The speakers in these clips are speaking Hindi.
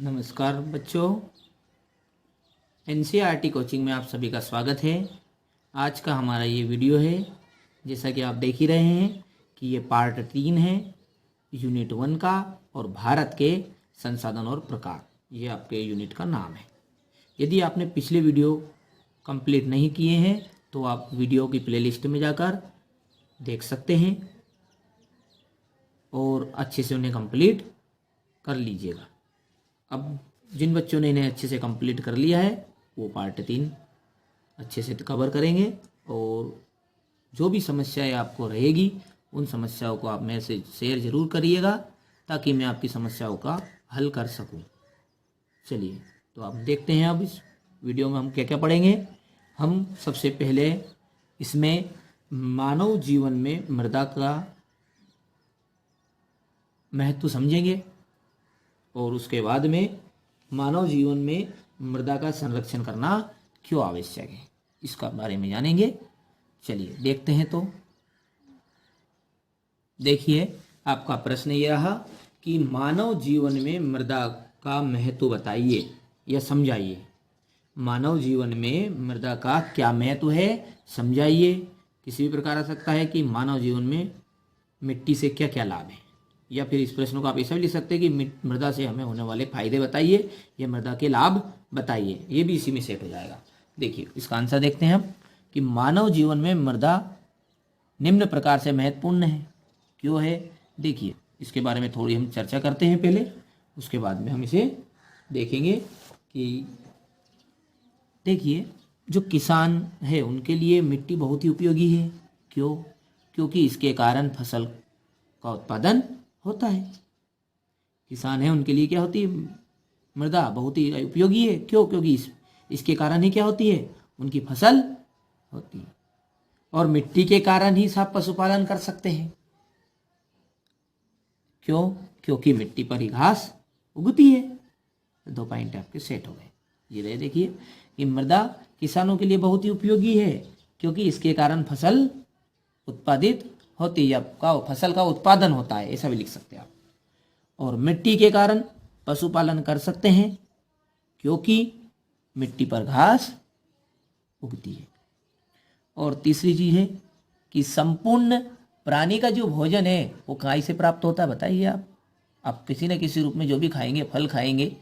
नमस्कार बच्चों, एनसीईआरटी कोचिंग में आप सभी का स्वागत है। आज का हमारा ये वीडियो है, जैसा कि आप देख ही रहे हैं कि ये पार्ट 3 है यूनिट 1 का, और भारत के संसाधन और प्रकार, ये आपके यूनिट का नाम है। यदि आपने पिछले वीडियो कंप्लीट नहीं किए हैं तो आप वीडियो की प्लेलिस्ट में जाकर देख सकते हैं और अच्छे से उन्हें कंप्लीट कर लीजिएगा। अब जिन बच्चों ने इन्हें अच्छे से कंप्लीट कर लिया है वो पार्ट 3 अच्छे से कवर करेंगे, और जो भी समस्याएं आपको रहेगी उन समस्याओं को आप मेरे से शेयर ज़रूर करिएगा ताकि मैं आपकी समस्याओं का हल कर सकूं। चलिए तो आप देखते हैं अब इस वीडियो में हम क्या क्या पढ़ेंगे। हम सबसे पहले इसमें मानव जीवन में मृदा का महत्व समझेंगे, और उसके बाद में मानव जीवन में मृदा का संरक्षण करना क्यों आवश्यक है, इसका बारे में जानेंगे। चलिए देखते हैं। तो देखिए, आपका प्रश्न यह रहा कि मानव जीवन में मृदा का महत्व बताइए या समझाइए। मानव जीवन में मृदा का क्या महत्व है, समझाइए। किसी भी प्रकार आ सकता है कि मानव जीवन में मिट्टी से क्या क्या लाभ है, या फिर इस प्रश्न को आप ऐसा भी लिख सकते हैं कि मृदा से हमें होने वाले फायदे बताइए या मृदा के लाभ बताइए। ये भी इसी में सेट हो जाएगा। देखिए इसका आंसर देखते हैं हम कि मानव जीवन में मृदा निम्न प्रकार से महत्वपूर्ण है। क्यों है, देखिए इसके बारे में थोड़ी हम चर्चा करते हैं पहले, उसके बाद में हम इसे देखेंगे। कि देखिए, जो किसान है उनके लिए मिट्टी बहुत ही उपयोगी है। क्यों? क्योंकि इसके कारण फसल का उत्पादन होता है। किसान है उनके लिए क्या होती है, मृदा बहुत ही उपयोगी है। क्यों? क्योंकि इसके कारण ही क्या होती है, उनकी फसल होती है। और मिट्टी के कारण ही सब पशुपालन कर सकते हैं। क्यों? क्योंकि मिट्टी पर ही घास उगती है। 2 पॉइंट आपके सेट हो गए। ये रहे, देखिए कि मृदा किसानों के लिए बहुत ही उपयोगी है क्योंकि इसके कारण फसल उत्पादित होती है, या फसल का उत्पादन होता है, ऐसा भी लिख सकते हैं आप। और मिट्टी के कारण पशुपालन कर सकते हैं क्योंकि मिट्टी पर घास उगती है। और तीसरी चीज है कि संपूर्ण प्राणी का जो भोजन है वो काय से प्राप्त होता है, बताइए आप किसी न किसी रूप में जो भी खाएंगे, फल खाएंगे,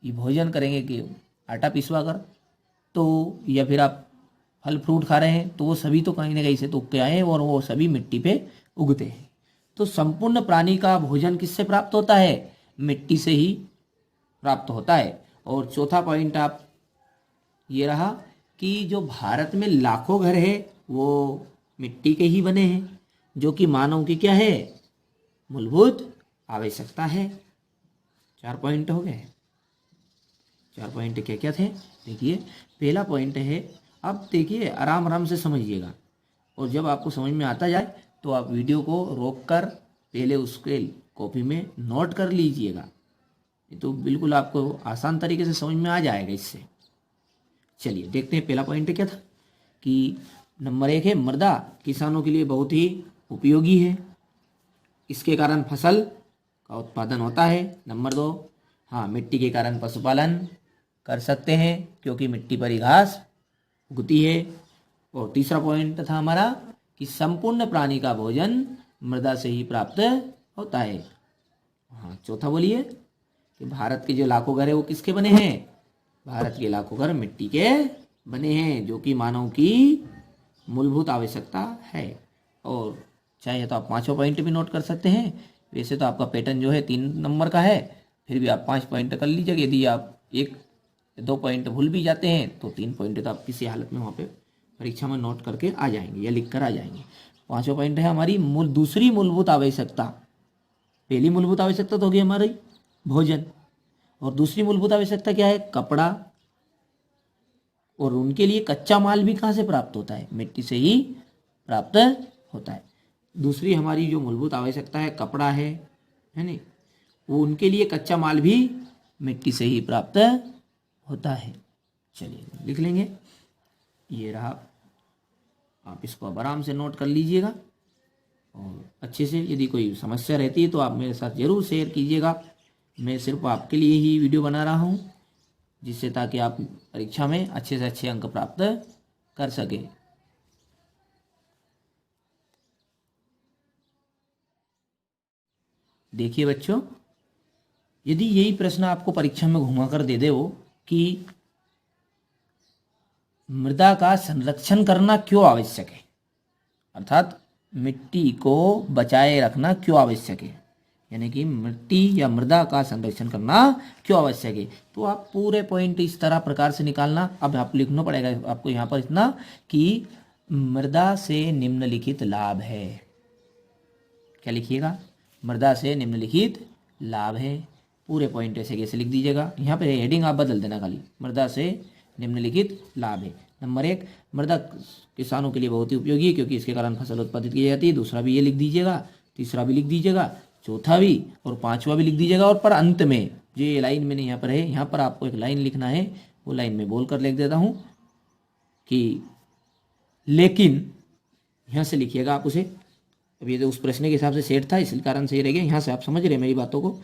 ये भोजन करेंगे कि आटा पिसवा कर, तो या फिर आप फल फ्रूट खा रहे हैं तो वो सभी तो कहीं ना कहीं से तो उगते आए हैं और वो सभी मिट्टी पे उगते हैं। तो संपूर्ण प्राणी का भोजन किससे प्राप्त होता है, मिट्टी से ही प्राप्त होता है। और चौथा पॉइंट आप ये रहा कि जो भारत में लाखों घर है वो मिट्टी के ही बने हैं, जो कि मानव की क्या है, मूलभूत आवश्यकता है। 4 पॉइंट हो गए। 4 पॉइंट क्या क्या थे, देखिए पहला पॉइंट है, अब देखिए आराम आराम से समझिएगा, और जब आपको समझ में आता जाए तो आप वीडियो को रोक कर पहले उसके कॉपी में नोट कर लीजिएगा, तो बिल्कुल आपको आसान तरीके से समझ में आ जाएगा इससे। चलिए देखते हैं पहला पॉइंट क्या था। कि नंबर 1 है, मृदा किसानों के लिए बहुत ही उपयोगी है, इसके कारण फसल का उत्पादन होता है। नंबर 2, हाँ मिट्टी के कारण पशुपालन कर सकते हैं क्योंकि मिट्टी पर ही घास उगती है। और तीसरा पॉइंट था हमारा कि संपूर्ण प्राणी का भोजन मृदा से ही प्राप्त होता है। हाँ चौथा बोलिए कि भारत के जो लाखों घर है वो किसके बने हैं, भारत के लाखों घर मिट्टी के बने हैं, जो कि मानव की मूलभूत आवश्यकता है। और चाहे तो आप 5वां पॉइंट भी नोट कर सकते हैं। वैसे तो आपका पैटर्न जो है 3 नंबर का है, फिर भी आप 5 पॉइंट कर लीजिएगा। यदि आप 1-2 पॉइंट भूल भी जाते हैं तो 3 पॉइंट तो आप किसी हालत में वहाँ पे परीक्षा में नोट करके आ जाएंगे या लिख कर आ जाएंगे। 5वां पॉइंट है हमारी दूसरी मूलभूत आवश्यकता। पहली मूलभूत आवश्यकता तो होगी हमारी भोजन, और दूसरी मूलभूत आवश्यकता क्या है, कपड़ा। और उनके लिए कच्चा माल भी कहाँ से प्राप्त होता है, मिट्टी से ही प्राप्त होता है। दूसरी हमारी जो मूलभूत आवश्यकता है कपड़ा है नहीं, वो उनके लिए कच्चा माल भी मिट्टी से ही प्राप्त होता है। चलिए लिख लेंगे, ये रहा, आप इसको अब आराम से नोट कर लीजिएगा। और अच्छे से यदि कोई समस्या रहती है तो आप मेरे साथ ज़रूर शेयर कीजिएगा। मैं सिर्फ आपके लिए ही वीडियो बना रहा हूँ, जिससे ताकि आप परीक्षा में अच्छे से अच्छे अंक प्राप्त कर सके। देखिए बच्चों, यदि यही प्रश्न आपको परीक्षा में घुमा कर दे दे वो कि मृदा का संरक्षण करना क्यों आवश्यक है, अर्थात मिट्टी को बचाए रखना क्यों आवश्यक है, यानी कि मिट्टी या मृदा का संरक्षण करना क्यों आवश्यक है, तो आप पूरे पॉइंट इस तरह प्रकार से निकालना। अब आप लिखना पड़ेगा आपको यहाँ पर इतना कि मृदा से निम्नलिखित लाभ है। क्या लिखिएगा? मृदा से निम्नलिखित लाभ है। पूरे पॉइंट ऐसे कैसे लिख दीजिएगा, यहाँ पे हेडिंग आप बदल देना खाली, मृदा से निम्नलिखित लाभ है। नंबर 1, मृदा किसानों के लिए बहुत ही उपयोगी है क्योंकि इसके कारण फसल उत्पादित की जाती है। दूसरा भी ये लिख दीजिएगा, तीसरा भी लिख दीजिएगा, चौथा भी और पांचवा भी लिख दीजिएगा। और पर अंत में जो ये लाइन मैंने यहाँ पर है, यहाँ पर आपको एक लाइन लिखना है, वो लाइन में बोल कर लिख देता हूँ कि लेकिन, यहाँ से लिखिएगा आप उसे। अब ये तो उस प्रश्न के हिसाब से सेट था, इस कारण से ये रह गया। यहाँ से आप समझ रहे मेरी बातों को।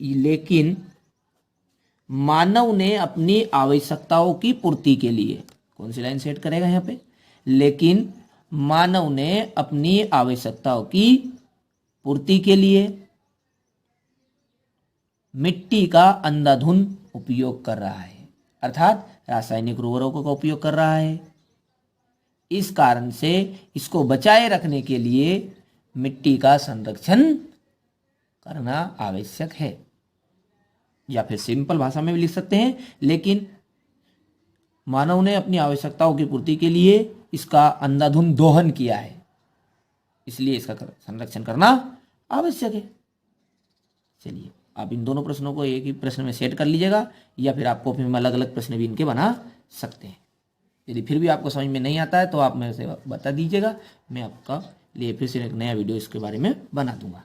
लेकिन मानव ने अपनी आवश्यकताओं की पूर्ति के लिए, कौन सी लाइन सेट करेगा यहाँ पे? लेकिन मानव ने अपनी आवश्यकताओं की पूर्ति के लिए मिट्टी का अंधाधुंध उपयोग कर रहा है, अर्थात रासायनिक उर्वरकों का उपयोग कर रहा है। इस कारण से इसको बचाए रखने के लिए मिट्टी का संरक्षण करना आवश्यक है। या फिर सिंपल भाषा में भी लिख सकते हैं, लेकिन मानव ने अपनी आवश्यकताओं की पूर्ति के लिए इसका अंधाधुंध दोहन किया है, इसलिए इसका संरक्षण करना आवश्यक है। चलिए, आप इन दोनों प्रश्नों को एक ही प्रश्न में सेट कर लीजिएगा, या फिर आप कॉपी में अलग अलग प्रश्न भी इनके बना सकते हैं। यदि फिर भी आपको समझ में नहीं आता है तो आप मेरे से बता दीजिएगा, मैं आपका लिए फिर से एक नया वीडियो इसके बारे में बना दूंगा।